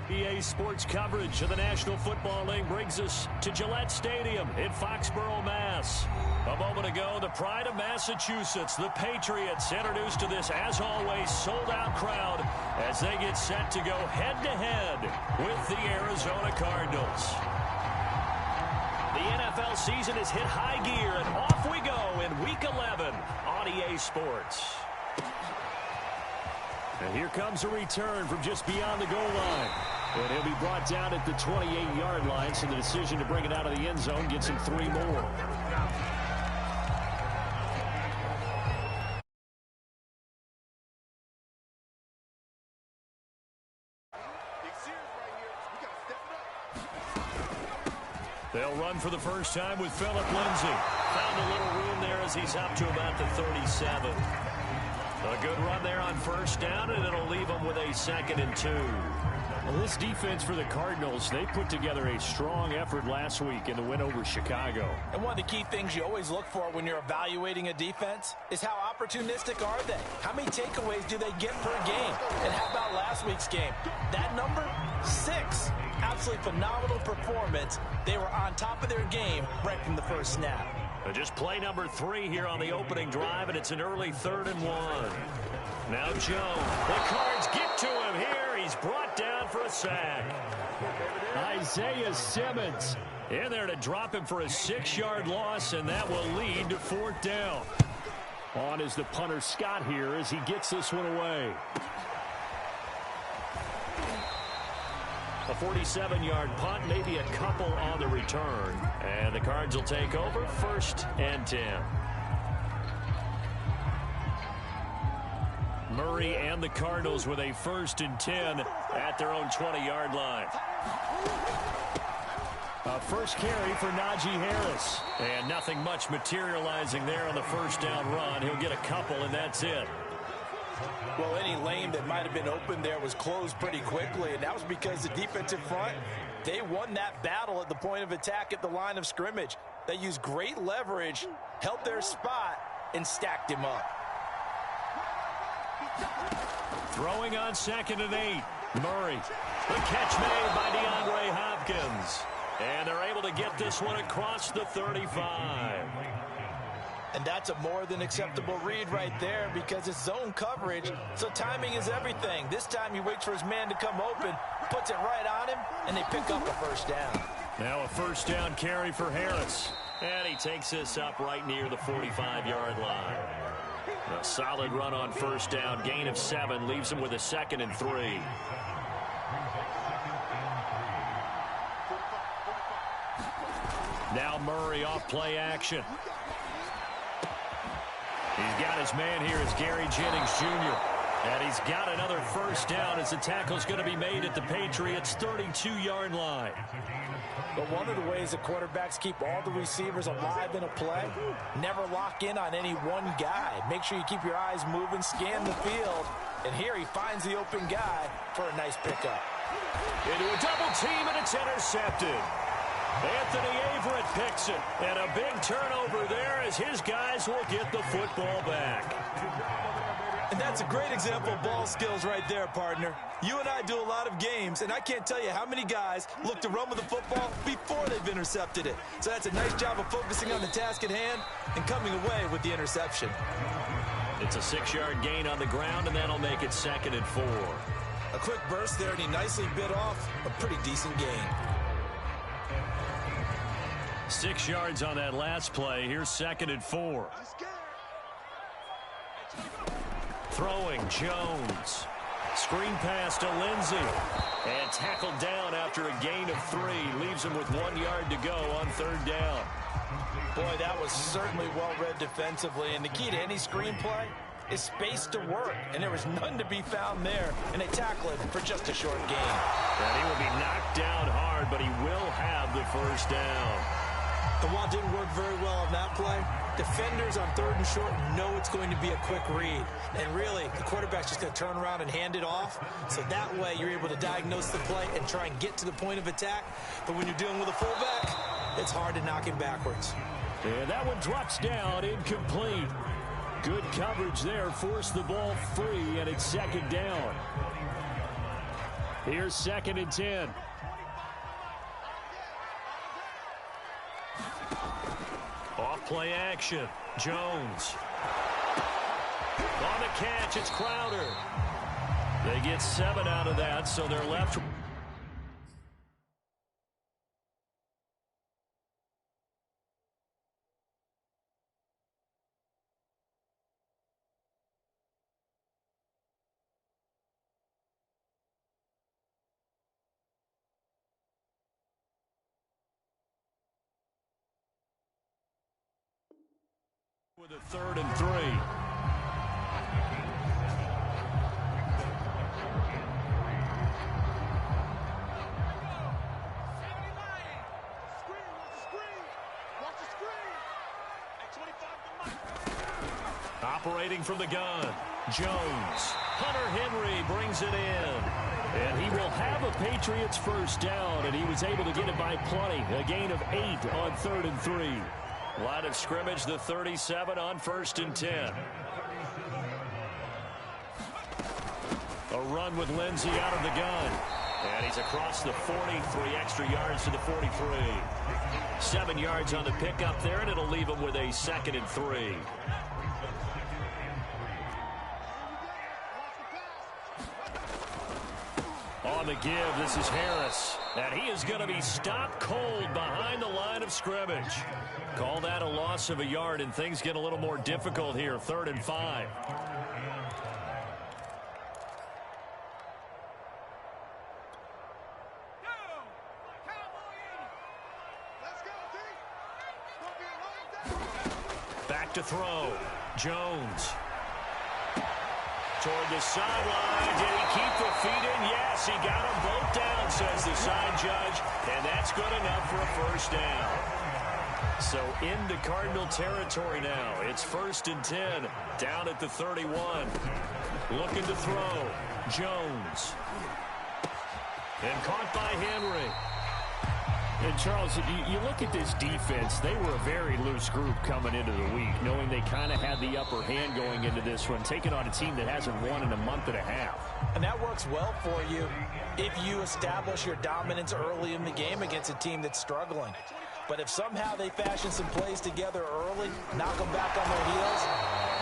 EA Sports coverage of the National Football League brings us to Gillette Stadium in Foxborough, Mass. A moment ago, the pride of Massachusetts, the Patriots, introduced to this, as always, sold-out crowd as they get set to go head-to-head with the Arizona Cardinals. The NFL season has hit high gear, and off we go in Week 11 on EA Sports. And here comes a return from just beyond the goal line. And he'll be brought down at the 28-yard line, so the decision to bring it out of the end zone gets him 3 more. They'll run for the first time with Phillip Lindsay. Found a little room there as he's up to about the 37. A good run there on first down, and it'll leave them with a 2nd and 2. Well, this defense for the Cardinals, they put together a strong effort last week in the win over Chicago. And one of the key things you always look for when you're evaluating a defense is how opportunistic are they? How many takeaways do they get per game? And how about last week's game? That number? 6. Absolutely phenomenal performance. They were on top of their game right from the first snap. Just play number 3 here on the opening drive, and it's an early 3rd and 1. Now Jones. The Cards get to him here. He's brought down for a sack. Isaiah Simmons in there to drop him for a 6-yard loss, and that will lead to 4th down. On is the punter Scott here as he gets this one away. A 47-yard punt, maybe a couple on the return. And the Cards will take over 1st and 10. Murray and the Cardinals with a 1st and 10 at their own 20-yard line. A first carry for Najee Harris. And nothing much materializing there on the first down run. He'll get a couple, and that's it. Well, any lane that might have been open there was closed pretty quickly, and that was because the defensive front, they won that battle at the point of attack at the line of scrimmage. They used great leverage, held their spot, and stacked him up. Throwing on 2nd and 8. Murray. The catch made by DeAndre Hopkins. And they're able to get this one across the 35. And that's a more than acceptable read right there because it's zone coverage, so timing is everything. This time he waits for his man to come open, puts it right on him, and they pick up a first down. Now a first down carry for Harris. And he takes this up right near the 45-yard line. A solid run on first down. Gain of 7 leaves him with a 2nd and 3. Now Murray off play action. He's got his man here as Gary Jennings Jr. And he's got another first down as the tackle's going to be made at the Patriots' 32-yard line. But one of the ways the quarterbacks keep all the receivers alive in a play, never lock in on any one guy. Make sure you keep your eyes moving, scan the field. And here he finds the open guy for a nice pickup. Into a double team, and it's intercepted. Anthony Averett picks it, and a big turnover there as his guys will get the football back. And that's a great example of ball skills right there, partner. You and I do a lot of games, and I can't tell you how many guys look to run with the football before they've intercepted it. So that's a nice job of focusing on the task at hand and coming away with the interception. It's a 6-yard gain on the ground, and that'll make it 2nd and 4. A quick burst there, and he nicely bit off a pretty decent gain. 6 yards on that last play. Here's 2nd and 4. Throwing, Jones. Screen pass to Lindsay. And tackled down after a gain of 3. Leaves him with 1 yard to go on 3rd down. Boy, that was certainly well-read defensively. And the key to any screenplay is space to work. And there was none to be found there. And they tackle it for just a short gain. And he will be knocked down hard, but he will have the first down. The wall didn't work very well on that play. Defenders on 3rd and short know it's going to be a quick read. And really, the quarterback's just going to turn around and hand it off. So that way, you're able to diagnose the play and try and get to the point of attack. But when you're dealing with a fullback, it's hard to knock him backwards. And that one drops down, incomplete. Good coverage there, forced the ball free, and it's 2nd down. Here's 2nd and 10. Off play action. Jones. On the catch, it's Crowder. They get 7 out of that, so they're left with a 3rd and 3. Operating from the gun, Jones. Hunter Henry brings it in. And he will have a Patriots first down, and he was able to get it by plenty. A gain of 8 on 3rd and 3. Line of scrimmage, the 37 on 1st and 10. A run with Lindsey out of the gun. And he's across the 40, 3 extra yards to the 43. 7 yards on the pickup there, and it'll leave him with a 2nd and 3. On the give, this is Harris. And he is going to be stopped cold behind the line of scrimmage. Call that a loss of a yard, and things get a little more difficult here. 3rd and 5. Back to throw. Jones. Toward the sideline. Did he keep the feet in? Yes, he got them both down, says the side judge. And that's good enough for a first down. So into Cardinal territory now. It's 1st and 10. Down at the 31. Looking to throw. Jones. And caught by Henry. And Charles, you look at this defense, they were a very loose group coming into the week, knowing they kind of had the upper hand going into this one, taking on a team that hasn't won in a month and a half. And that works well for you if you establish your dominance early in the game against a team that's struggling. But if somehow they fashion some plays together early, knock them back on their heels,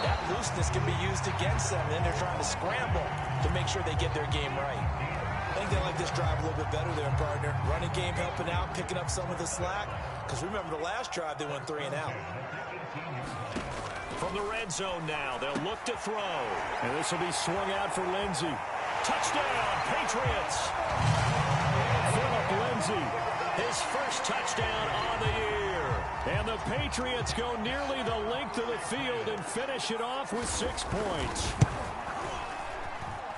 that looseness can be used against them. Then they're trying to scramble to make sure they get their game right. I think they like this drive a little bit better there, partner. Running game helping out, picking up some of the slack. Because remember, the last drive, they went 3 and out. From the red zone now, they'll look to throw. And this will be swung out for Lindsey. Touchdown, Patriots. Phillip Lindsey, his first touchdown on the year. And the Patriots go nearly the length of the field and finish it off with 6 points.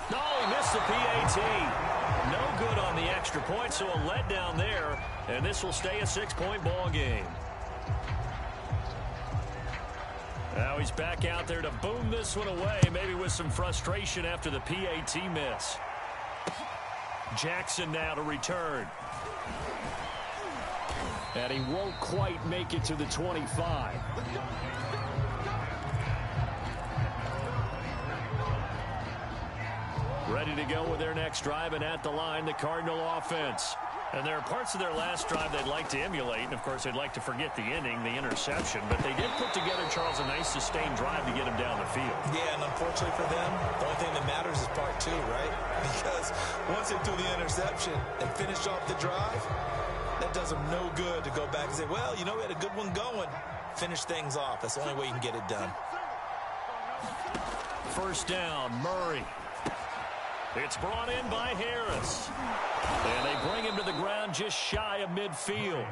No, he missed the PAT. No good on the extra point, so a letdown there. And this will stay a 6-point ball game. Now he's back out there to boom this one away, maybe with some frustration after the PAT miss. Jackson now to return. And he won't quite make it to the 25. Ready to go with their next drive, and at the line, the Cardinal offense. And there are parts of their last drive they'd like to emulate, and of course they'd like to forget the inning, the interception, but they did put together, Charles, a nice sustained drive to get him down the field. Yeah, and unfortunately for them, the only thing that matters is part 2, right? Because once they threw the interception and finished off the drive, that does them no good to go back and say, well, you know, we had a good one going. Finish things off. That's the only way you can get it done. First down, Murray. It's brought in by Harris. And they bring him to the ground just shy of midfield.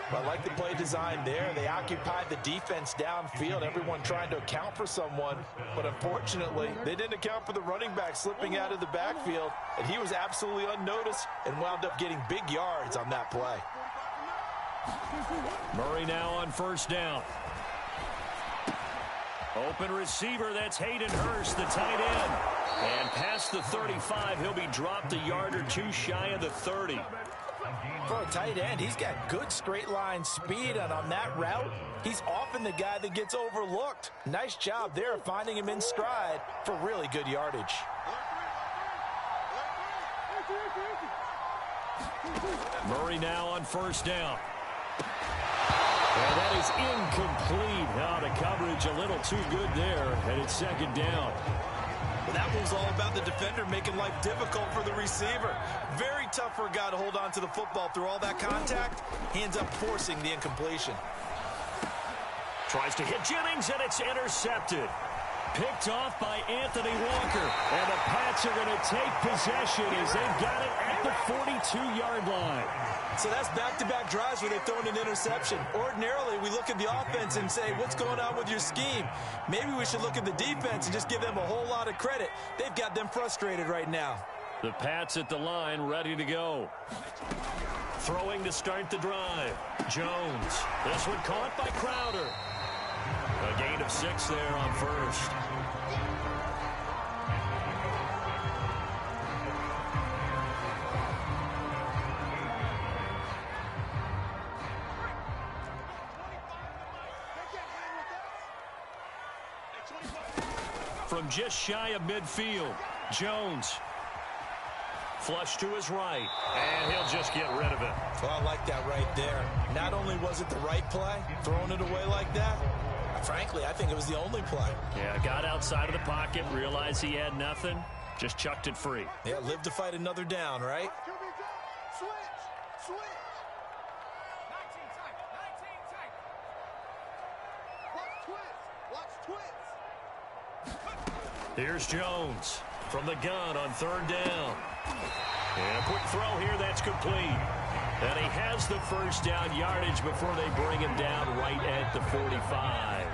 I like the play design there. They occupied the defense downfield, everyone trying to account for someone. But unfortunately, they didn't account for the running back slipping out of the backfield. And he was absolutely unnoticed and wound up getting big yards on that play. Murray now on first down. Open receiver, that's Hayden Hurst, the tight end. And past the 35, he'll be dropped a yard or 2 shy of the 30. For a tight end, he's got good straight line speed, and on that route, he's often the guy that gets overlooked. Nice job there of finding him in stride for really good yardage. Murray now on first down. And that is incomplete. Now the coverage a little too good there, and it's second down. Well, that was all about the defender making life difficult for the receiver. Very tough for a guy to hold on to the football through all that contact. He ends up forcing the incompletion. Tries to hit Jennings, and it's intercepted. Picked off by Anthony Walker. And the Pats are going to take possession as they've got it at the 42-yard line. So that's back-to-back drives where they've thrown an interception. Ordinarily, we look at the offense and say, what's going on with your scheme? Maybe we should look at the defense and just give them a whole lot of credit. They've got them frustrated right now. The Pats at the line, ready to go. Throwing to start the drive. Jones. This one caught by Crowder. A gain of 6 there on first. From just shy of midfield, Jones. Flush to his right, and he'll just get rid of it. Well, I like that right there. Not only was it the right play, throwing it away like that, frankly, I think it was the only play. Yeah, got outside of the pocket, realized he had nothing, just chucked it free. Yeah, live to fight another down, right? Switch. 19 tight. Watch twist. Here's Jones from the gun on third down. And a quick throw here, that's complete. And he has the first down yardage before they bring him down right at the 45.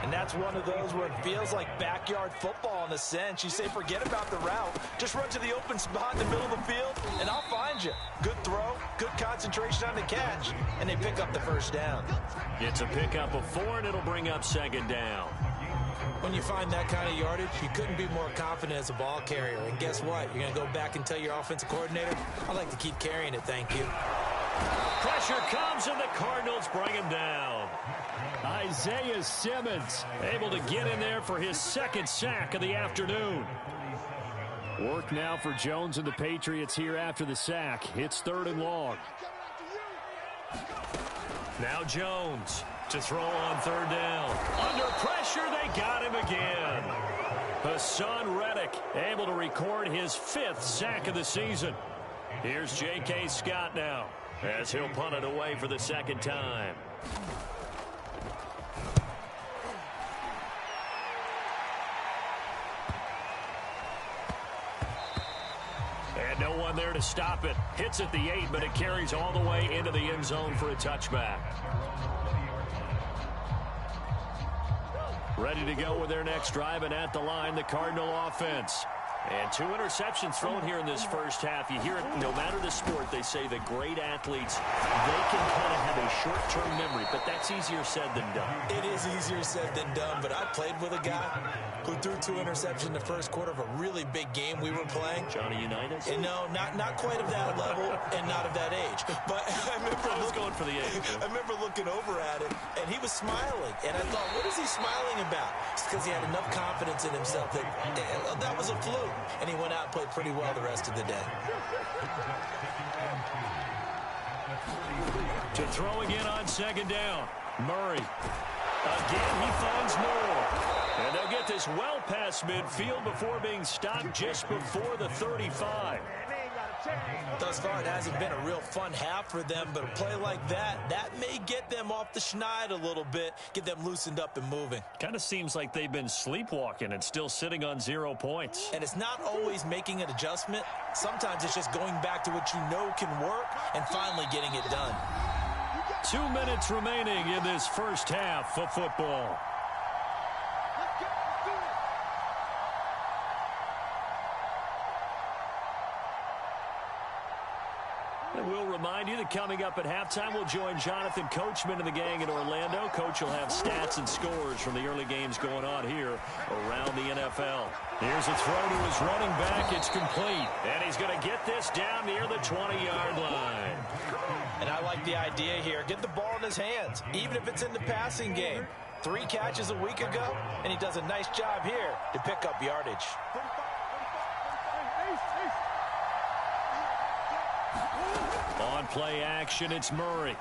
And that's one of those where it feels like backyard football in a sense. You say, forget about the route. Just run to the open spot in the middle of the field, and I'll find you. Good throw, good concentration on the catch, and they pick up the first down. It's a pickup of 4, and it'll bring up second down. When you find that kind of yardage, you couldn't be more confident as a ball carrier. And guess what? You're going to go back and tell your offensive coordinator, I'd like to keep carrying it, thank you. Pressure comes, and the Cardinals bring him down. Isaiah Simmons able to get in there for his second sack of the afternoon. Work now for Jones and the Patriots here after the sack. It's 3rd and long. Now Jones to throw on third down. Under pressure, they got him again. Hassan Reddick able to record his 5th sack of the season. Here's J.K. Scott now as he'll punt it away for the second time. And no one there to stop it. Hits at the 8, but it carries all the way into the end zone for a touchback. Ready to go with their next drive, and at the line, the Cardinal offense. And 2 interceptions thrown here in this first half. You hear it, no matter the sport, they say the great athletes, they can kind of have a short-term memory, but that's easier said than done. It is easier said than done, but I played with a guy who threw 2 interceptions in the first quarter of a really big game we were playing. Johnny Unitas? And no, not quite of that level and not of that age. But I was going for the age. I remember looking over at him, and he was smiling. And I thought, what is he smiling about? It's because he had enough confidence in himself that that was a fluke. And he went out and played pretty well the rest of the day. To throw again on second down. Murray. Again, he finds more. And they'll get this well past midfield before being stopped just before the 35. Thus far, it hasn't been a real fun half for them, but a play like that may get them off the schneid a little bit, get them loosened up and moving. Kind of seems like they've been sleepwalking and still sitting on 0 points. And it's not always making an adjustment. Sometimes it's just going back to what you know can work and finally getting it done. 2 minutes remaining in this first half of football. And we'll remind you that coming up at halftime, we'll join Jonathan Coachman and the gang in Orlando. Coach will have stats and scores from the early games going on here around the NFL. Here's a throw to his running back. It's complete. And he's going to get this down near the 20-yard line. And I like the idea here. Get the ball in his hands, even if it's in the passing game. 3 catches a week ago, and he does a nice job here to pick up yardage. On play action, it's Murray.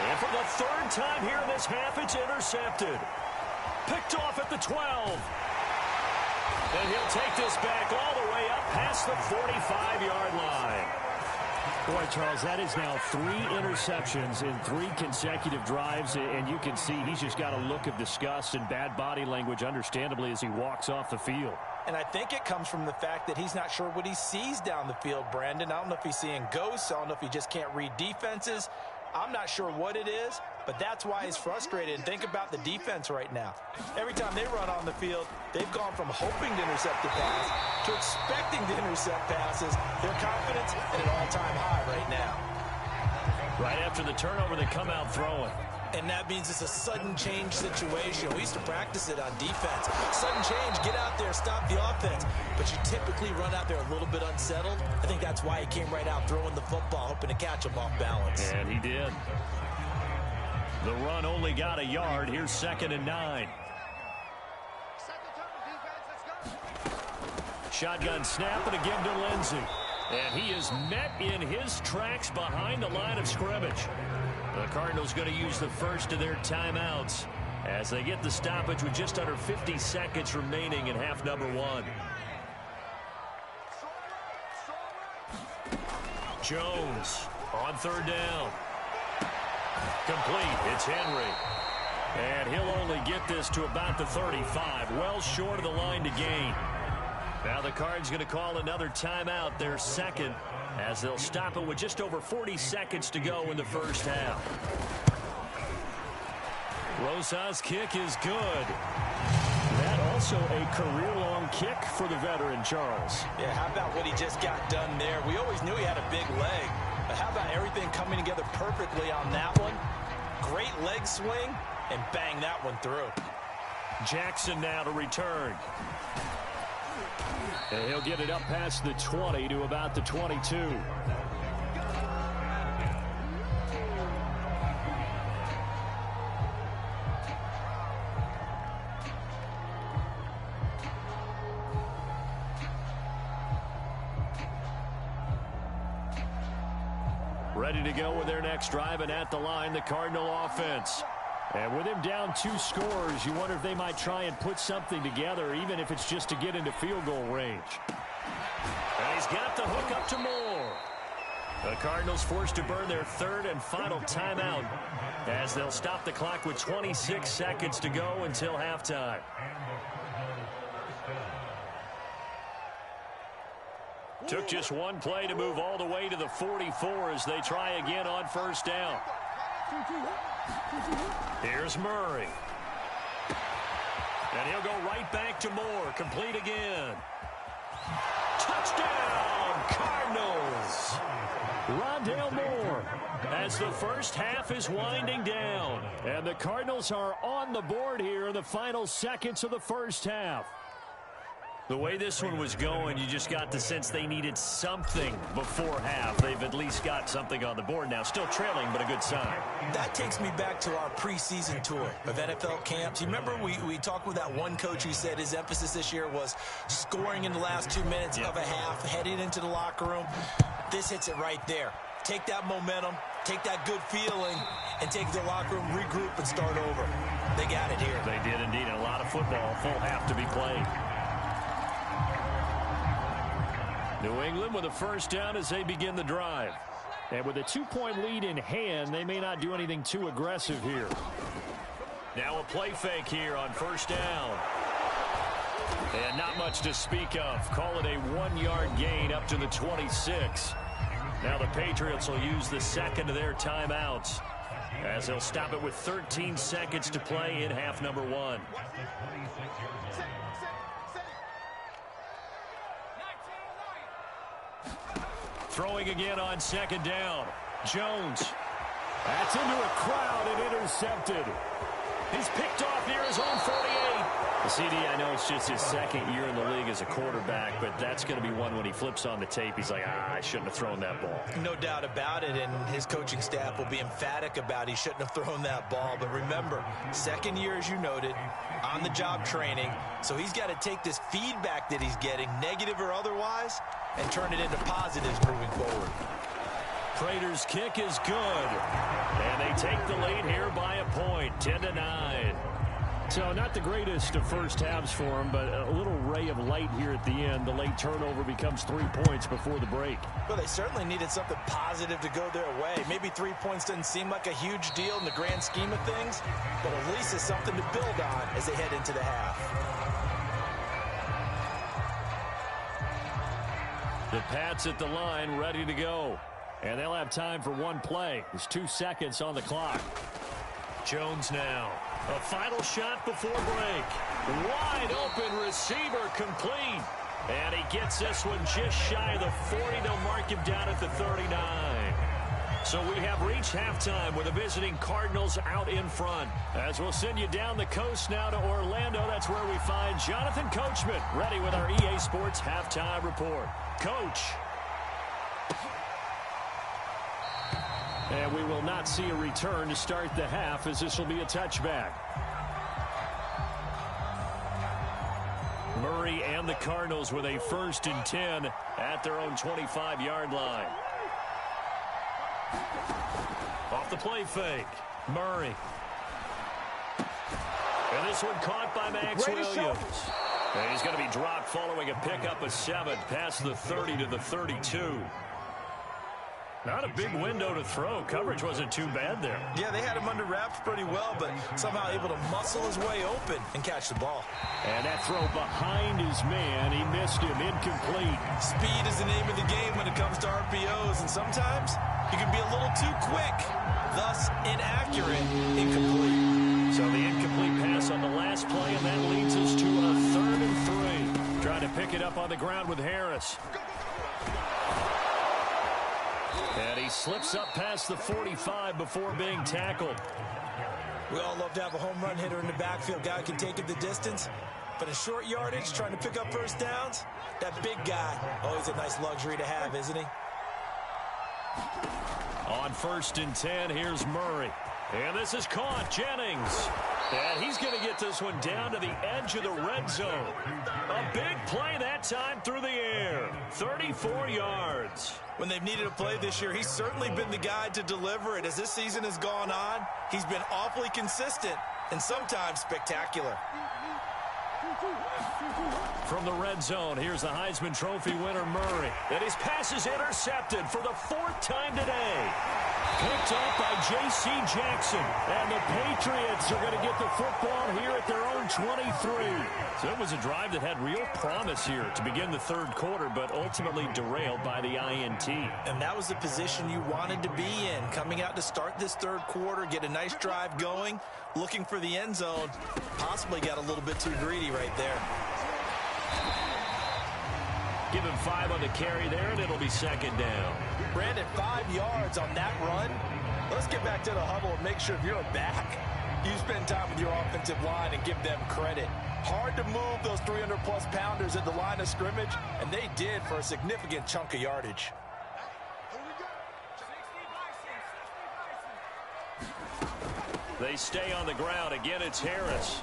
And for the third time here in this half, it's intercepted. Picked off at the 12. And he'll take this back all the way up past the 45-yard line. Boy, Charles, that is now 3 interceptions in 3 consecutive drives, and you can see he's just got a look of disgust and bad body language, understandably, as he walks off the field. And I think it comes from the fact that he's not sure what he sees down the field, Brandon. I don't know if he's seeing ghosts. I don't know if he just can't read defenses. I'm not sure what it is, but that's why he's frustrated. And think about the defense right now. Every time they run on the field, they've gone from hoping to intercept the pass to expecting to intercept passes. Their confidence at an all-time high right now. Right after the turnover, they come out throwing. And that means it's a sudden change situation. We used to practice it on defense. Sudden change, get out there, stop the offense. But you typically run out there a little bit unsettled. I think that's why he came right out throwing the football, hoping to catch him off balance. And he did. The run only got a yard. Here's 2nd and 9. Shotgun snap, and again to Lindsey. And he is met in his tracks behind the line of scrimmage. The Cardinals going to use the first of their timeouts as they get the stoppage with just under 50 seconds remaining in half number 1. Jones on 3rd down. Complete. It's Henry. And he'll only get this to about the 35. Well short of the line to gain. Now the Cards going to call another timeout, their second, as they'll stop it with just over 40 seconds to go in the first half. Rosas' kick is good. That also a career-long kick for the veteran, Charles. Yeah, how about what he just got done there? We always knew he had a big leg, but how about everything coming together perfectly on that one? Great leg swing, and bang that one through. Jackson now to return. And he'll get it up past the 20 to about the 22. Ready to go with their next drive, and at the line, the Cardinal offense. And with him down 2 scores, you wonder if they might try and put something together, even if it's just to get into field goal range. And he's got the hook up to Moore. The Cardinals forced to burn their 3rd and final timeout as they'll stop the clock with 26 seconds to go until halftime. Took just one play to move all the way to the 44 as they try again on 1st down. Here's Murray. And he'll go right back to Moore. Complete again. Touchdown, Cardinals. Rondale Moore. As the first half is winding down. And the Cardinals are on the board here in the final seconds of the first half. The way this one was going, you just got the sense they needed something before half. They've at least got something on the board now. Still trailing, but a good sign. That takes me back to our preseason tour of NFL camps. You remember we talked with that one coach who said his emphasis this year was scoring in the last 2 minutes of a half, heading into the locker room. This hits it right there. Take that momentum, take that good feeling, and take it to the locker room, regroup, and start over. They got it here. They did indeed. A lot of football, full half to be played. New England with a first down as they begin the drive. And with a 2-point lead in hand, they may not do anything too aggressive here. Now a play fake here on 1st down. And not much to speak of. Call it a 1-yard gain up to the 26. Now the Patriots will use the second of their timeouts as they'll stop it with 13 seconds to play in half number 1. Throwing again on 2nd down. Jones. That's into a crowd and intercepted. He's picked off near his own 48. The CD, I know it's just his 2nd year in the league as a quarterback, but that's going to be one when he flips on the tape. He's like, I shouldn't have thrown that ball. No doubt about it, and his coaching staff will be emphatic about he shouldn't have thrown that ball. But remember, 2nd year, as you noted, on-the-job training, so he's got to take this feedback that he's getting, negative or otherwise, and turn it into positives moving forward. Prater's kick is good. And they take the lead here by a point, 10-9. So not the greatest of first halves for him, but a little ray of light here at the end. The late turnover becomes 3 points before the break. Well, they certainly needed something positive to go their way. Maybe 3 points doesn't seem like a huge deal in the grand scheme of things, but at least it's something to build on as they head into the half. The Pats at the line, ready to go. And they'll have time for one play. There's 2 seconds on the clock. Jones now. A final shot before break. Wide open receiver complete. And he gets this one just shy of the 40. They'll mark him down at the 39. So we have reached halftime with the visiting Cardinals out in front. As we'll send you down the coast now to Orlando, that's where we find Jonathan Coachman, ready with our EA Sports halftime report. Coach. And we will not see a return to start the half, as this will be a touchback. Murray and the Cardinals with a 1st and 10 at their own 25-yard line. Off the play fake. Murray. And this one caught by Max Williams. And he's going to be dropped following a pickup of 7 past the 30 to the 32. Not a big window to throw. Coverage wasn't too bad there. Yeah, they had him under wraps pretty well, but somehow able to muscle his way open and catch the ball. And that throw behind his man, he missed him, incomplete. Speed is the name of the game when it comes to RPOs, and sometimes you can be a little too quick, thus inaccurate, incomplete. So the incomplete pass on the last play, and that leads us to a 3rd and 3. Trying to pick it up on the ground with Harris. And he slips up past the 45 before being tackled. We all love to have a home run hitter in the backfield. Guy can take it the distance. But in short yardage, trying to pick up first downs, that big guy, always a nice luxury to have, isn't he? On 1st and 10, here's Murray. And this is caught. Jennings. And he's going to get this one down to the edge of the red zone. A big play that time through the air. 34 yards. When they've needed a play this year, he's certainly been the guy to deliver it. As this season has gone on, he's been awfully consistent and sometimes spectacular. From the red zone, here's the Heisman Trophy winner, Murray. And his pass is intercepted for the 4th time today. Picked up by J.C. Jackson. And the Patriots are going to get the football here at their own 23. So it was a drive that had real promise here to begin the 3rd quarter, but ultimately derailed by the INT. And that was the position you wanted to be in. Coming out to start this 3rd quarter, get a nice drive going, looking for the end zone. Possibly got a little bit too greedy right there. Give him 5 on the carry there, and it'll be 2nd down. Brandon, 5 yards on that run. Let's get back to the huddle and make sure if you're a back, you spend time with your offensive line and give them credit. Hard to move those 300-plus pounders at the line of scrimmage, and they did for a significant chunk of yardage. They stay on the ground. Again, it's Harris.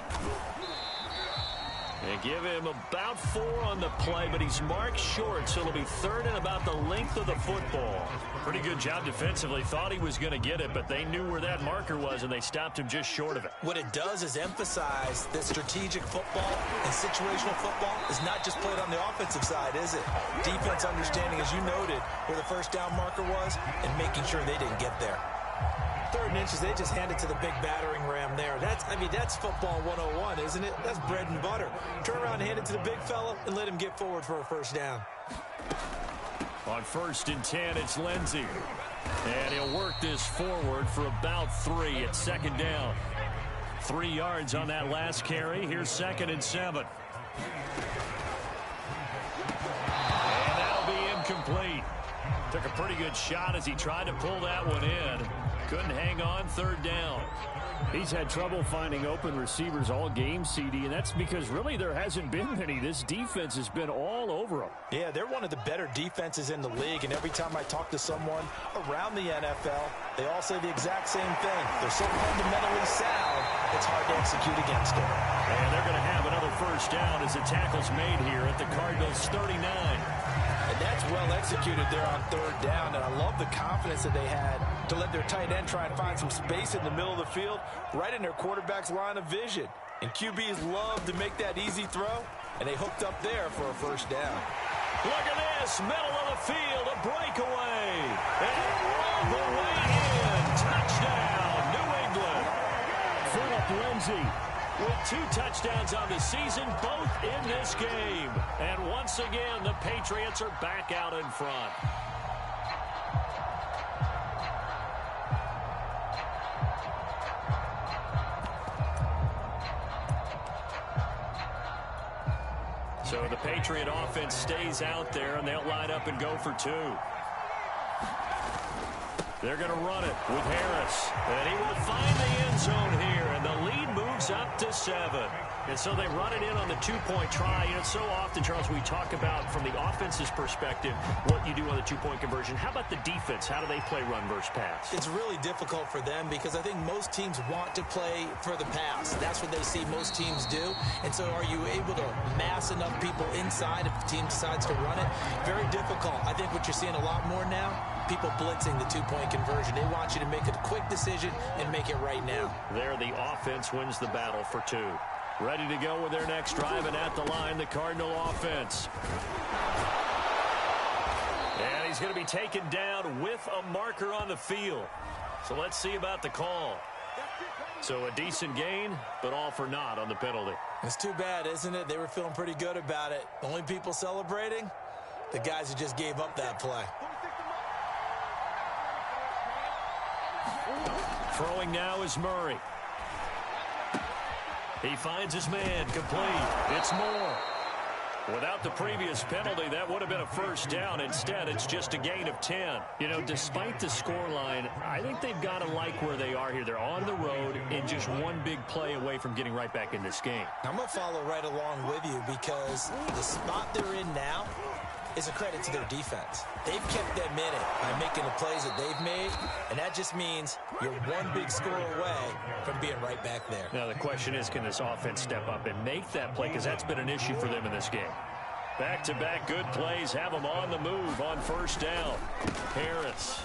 They give him about 4 on the play, but he's marked short, so it'll be 3rd and about the length of the football. Pretty good job defensively. Thought he was going to get it, but they knew where that marker was, and they stopped him just short of it. What it does is emphasize that strategic football and situational football is not just played on the offensive side, is it? Defense understanding, as you noted, where the first down marker was and making sure they didn't get there. 3rd and inches, they just hand it to the big battering ram there. That's football 101, isn't it? That's bread and butter. Turn around and hand it to the big fella and let him get forward for a first down. On 1st and 10, it's Lindsey. And he'll work this forward for about 3 at 2nd down. 3 yards on that last carry. Here's 2nd and 7. And that'll be incomplete. Took a pretty good shot as he tried to pull that one in. Couldn't hang on. 3rd down. He's had trouble finding open receivers all game, CD, and that's because really there hasn't been many. This defense has been all over him. Yeah, they're one of the better defenses in the league, and every time I talk to someone around the NFL, they all say the exact same thing. They're so fundamentally sound, it's hard to execute against them. And they're going to have another first down as the tackle's made here at the Cardinals' 39. And And that's well executed there on third down. And I love the confidence that they had to let their tight end try and find some space in the middle of the field, right in their quarterback's line of vision. And QBs love to make that easy throw, and they hooked up there for a first down. Look at this, middle of the field, a breakaway. And all the way in. Touchdown, New England. Philip Lindsay with 2 touchdowns on the season, both in this game. And once again, the Patriots are back out in front. So the Patriot offense stays out there, and they'll line up and go for 2. They're going to run it with Harris. And he will find the end zone here, and the lead moves up to 7. And so they run it in on the 2-point try. You know, so often, Charles, we talk about from the offense's perspective what you do on the 2-point conversion. How about the defense? How do they play run versus pass? It's really difficult for them because I think most teams want to play for the pass. That's what they see most teams do. And so are you able to mass enough people inside if the team decides to run it? Very difficult. I think what you're seeing a lot more now, people blitzing the 2-point conversion. They want you to make a quick decision and make it right now. There, the offense wins the battle for 2. Ready to go with their next drive, and at the line, the Cardinal offense. And he's going to be taken down with a marker on the field. So let's see about the call. So a decent gain, but all for naught on the penalty. It's too bad, isn't it? They were feeling pretty good about it. The only people celebrating, the guys who just gave up that play. Throwing now is Murray. He finds his man, complete. It's Moore. Without the previous penalty, that would have been a first down. Instead, it's just a gain of 10. You know, despite the scoreline, I think they've got to like where they are here. They're on the road and just one big play away from getting right back in this game. I'm going to follow right along with you because the spot they're in now is a credit to their defense. They've kept them in it by making the plays that they've made, and that just means you're one big score away from being right back there. Now, the question is, can this offense step up and make that play? Because that's been an issue for them in this game. Back-to-back good plays have them on the move on first down. Harris.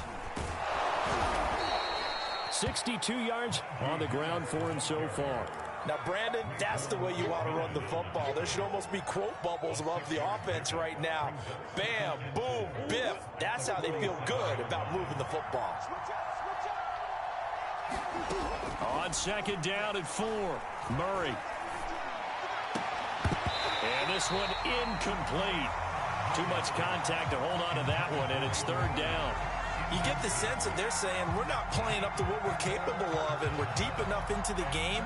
62 yards on the ground for him so far. Now, Brandon, that's the way you want to run the football. There should almost be quote bubbles above the offense right now. Bam, boom, biff. That's how they feel good about moving the football. On second down and 4, Murray. And this one incomplete. Too much contact to hold on to that one, and it's third down. You get the sense that they're saying we're not playing up to what we're capable of, and we're deep enough into the game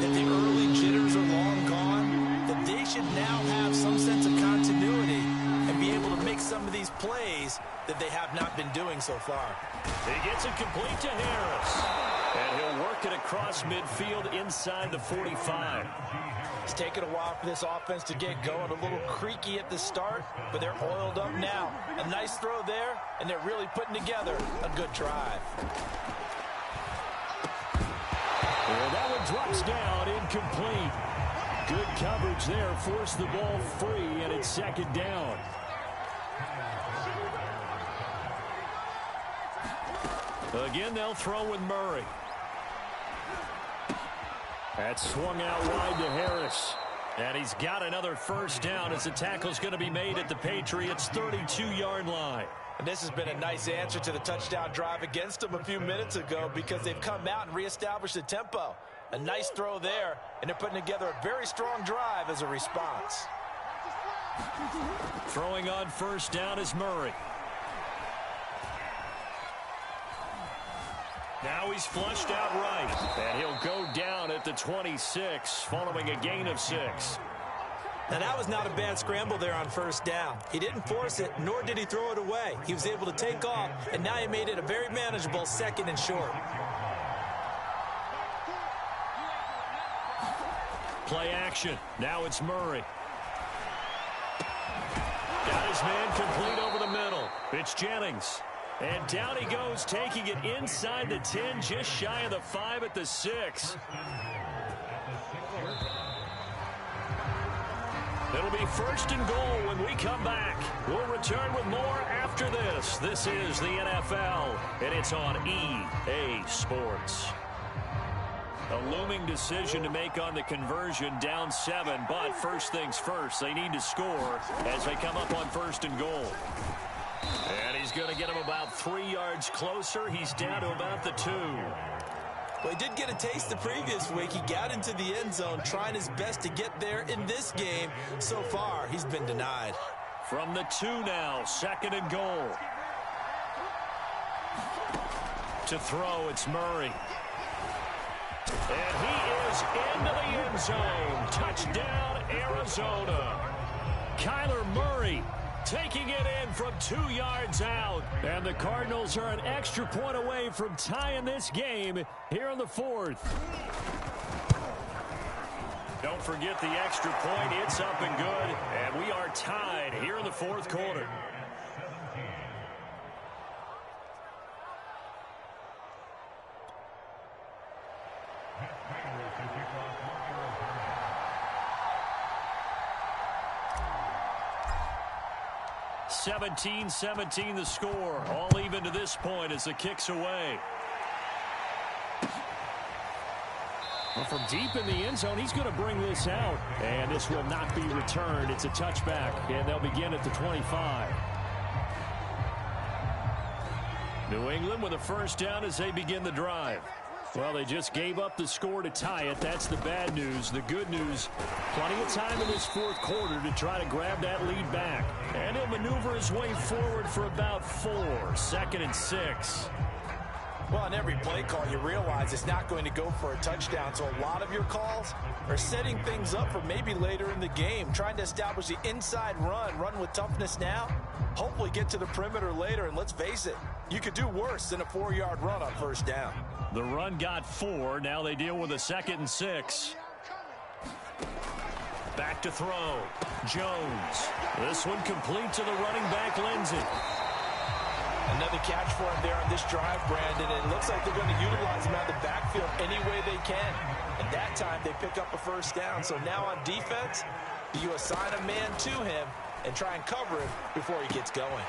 that the early jitters are long gone, that they should now have some sense of continuity and be able to make some of these plays that they have not been doing so far. He gets it complete to Harris. And he'll work it across midfield inside the 45. It's taken a while for this offense to get going. A little creaky at the start, but they're oiled up now. A nice throw there, and they're really putting together a good drive. Well, that one drops down, incomplete. Good coverage there, forced the ball free, and it's second down. Again, they'll throw with Murray. That's swung out wide to Harris. And he's got another first down as the tackle's going to be made at the Patriots' 32-yard line. And this has been a nice answer to the touchdown drive against them a few minutes ago because they've come out and reestablished the tempo. A nice throw there, and they're putting together a very strong drive as a response. Throwing on first down is Murray. Now he's flushed out right, and he'll go down at the 26 following a gain of 6. Now, that was not a bad scramble there on first down. He didn't force it, nor did he throw it away. He was able to take off, and now he made it a very manageable second and short. Play action. Now it's Murray. Got his man complete over the middle. It's Jennings. And down he goes, taking it inside the 10, just shy of the 5 at the 6. It'll be first and goal when we come back. We'll return with more after this. This is the NFL, and it's on EA Sports. A looming decision to make on the conversion, down 7, but first things first, they need to score as they come up on first and goal. And he's going to get him about 3 yards closer. He's down to about the 2. Well, he did get a taste the previous week. He got into the end zone trying his best to get there in this game. So far, he's been denied. From the 2 now, second and goal. To throw, it's Murray. And he is into the end zone. Touchdown, Arizona. Kyler Murray taking it in from 2 yards out. And the Cardinals are an extra point away from tying this game here in the 4th. Don't forget the extra point. It's up and good. And we are tied here in the 4th quarter. (17-17) the score. All even to this point as the kick's away. Well, from deep in the end zone, he's going to bring this out. And this will not be returned. It's a touchback, and they'll begin at the 25. New England with a first down as they begin the drive. Well, they just gave up the score to tie it. That's the bad news. The good news, plenty of time in this 4th quarter to try to grab that lead back. And he'll maneuver his way forward for about 4. Second and 6. Well, on every play call, you realize it's not going to go for a touchdown. So a lot of your calls are setting things up for maybe later in the game, trying to establish the inside run with toughness now, hopefully get to the perimeter later. And let's face it, you could do worse than a 4-yard run on first down. The run got 4. Now they deal with a second and 6. Back to throw. Jones. This one complete to the running back, Lindsey. Another catch for him there on this drive, Brandon. And it looks like they're going to utilize him out of the backfield any way they can. And that time they pick up a first down. So now on defense, you assign a man to him and try and cover him before he gets going.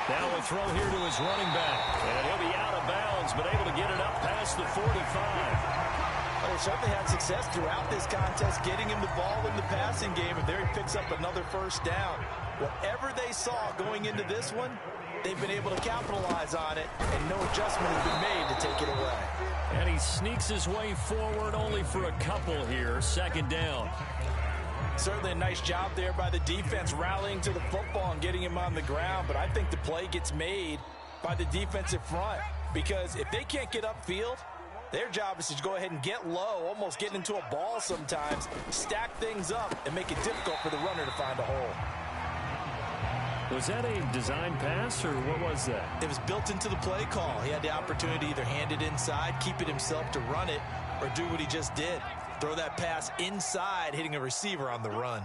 Now a throw here to his running back. And he'll be out of bounds, but able to get it up past the 45. Well, they certainly had success throughout this contest, getting him the ball in the passing game, and there he picks up another first down. Whatever they saw going into this one, they've been able to capitalize on it, and no adjustment has been made to take it away. And he sneaks his way forward only for a couple here. Second down. Certainly a nice job there by the defense rallying to the football and getting him on the ground, but I think the play gets made by the defensive front because if they can't get upfield, their job is to go ahead and get low, almost get into a ball sometimes, stack things up, and make it difficult for the runner to find a hole. Was that a design pass, or what was that? It was built into the play call. He had the opportunity to either hand it inside, keep it himself to run it, or do what he just did. Throw that pass inside, hitting a receiver on the run.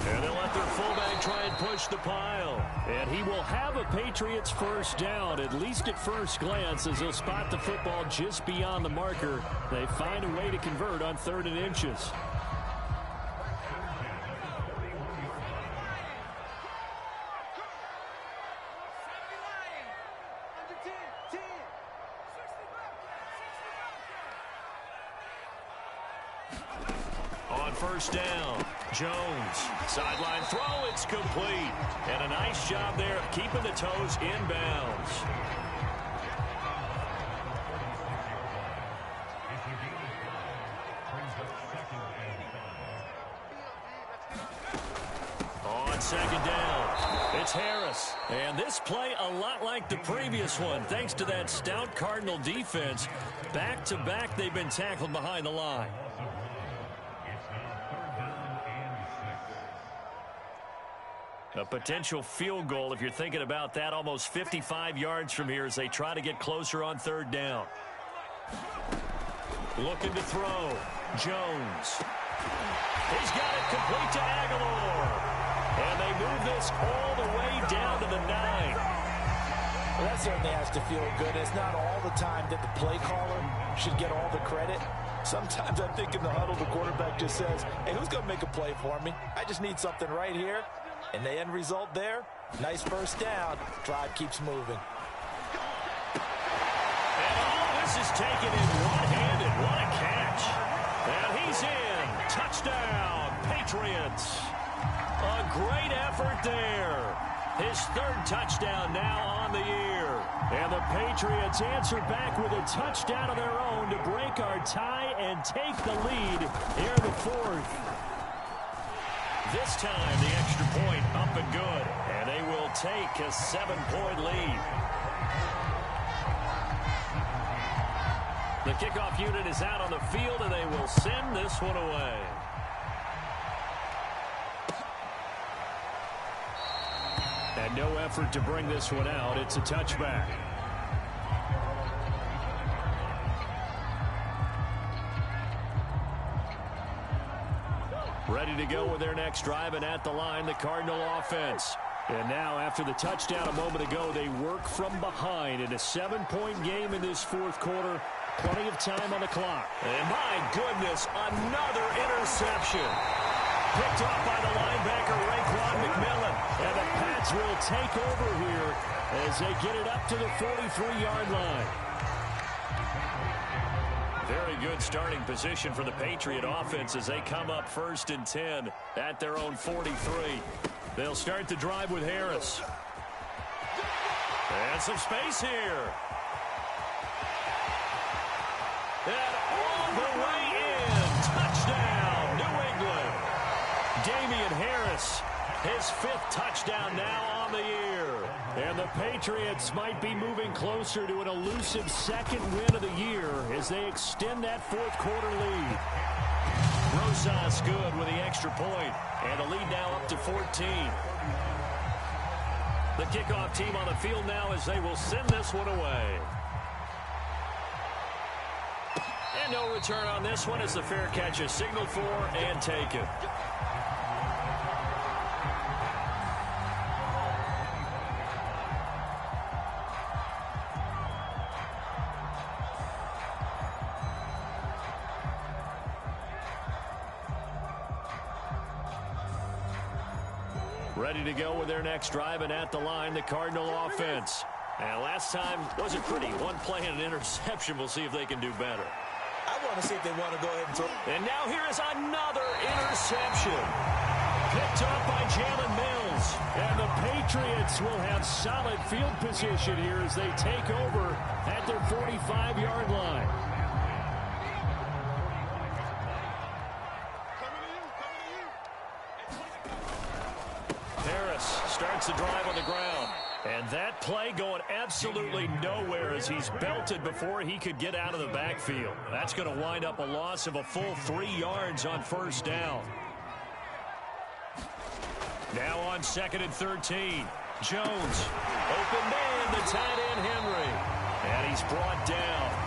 And they'll let their fullback try and push the pile. And he will have a Patriots first down, at least at first glance, as he'll spot the football just beyond the marker. They find a way to convert on 3rd and inches. First down. Jones. Sideline throw. It's complete. And a nice job there of keeping the toes inbounds. On second down, it's Harris. And this play a lot like the previous one. Thanks to that stout Cardinal defense. Back-to-back, they've been tackled behind the line. A potential field goal, if you're thinking about that, almost 55 yards from here as they try to get closer on 3rd down. Looking to throw. Jones. He's got it complete to Aguilar. And they move this all the way down to the 9. Well, that certainly has to feel good. It's not all the time that the play caller should get all the credit. Sometimes I think in the huddle, the quarterback just says, hey, who's going to make a play for me? I just need something right here. And the end result there, nice first down. Drive keeps moving. And all this is taken in one-handed. What a catch. And he's in. Touchdown, Patriots. A great effort there. His third touchdown now on the year. And the Patriots answer back with a touchdown of their own to break our tie and take the lead here in the fourth. This time the extra point up and good. And they will take a 7-point lead. The kickoff unit is out on the field and they will send this one away. And no effort to bring this one out. It's a touchback. Ready to go with their next drive, and at the line, the Cardinal offense. And now, after the touchdown a moment ago, they work from behind in a 7-point game in this fourth quarter. Plenty of time on the clock. And my goodness, another interception. Picked off by the linebacker, Raekwon McMillan. And the Pats will take over here as they get it up to the 43-yard line. Very good starting position for the Patriot offense as they come up 1st and 10 at their own 43. They'll start the drive with Harris. And some space here. And all the way in. Touchdown, New England. Damian Harris, his 5th touchdown now on the year. And the Patriots might be moving closer to an elusive 2nd win of the year as they extend that 4th quarter lead. Rosas good with the extra point, and the lead now up to 14. The kickoff team on the field now as they will send this one away. And no return on this one as the fair catch is signaled for and taken. Ready to go with their next drive, and at the line, the Cardinal offense. And last time wasn't pretty. One play and an interception. We'll see if they can do better. I want to see if they want to go ahead and throw. And now here is another interception. Picked up by Jalen Mills. And the Patriots will have solid field position here as they take over at their 45-yard line. Harris starts the drive on the ground. And that play going absolutely nowhere as he's belted before he could get out of the backfield. That's going to wind up a loss of a full 3 yards on 1st down. Now on 2nd and 13. Jones. Open man, the tight end Henry. And he's brought down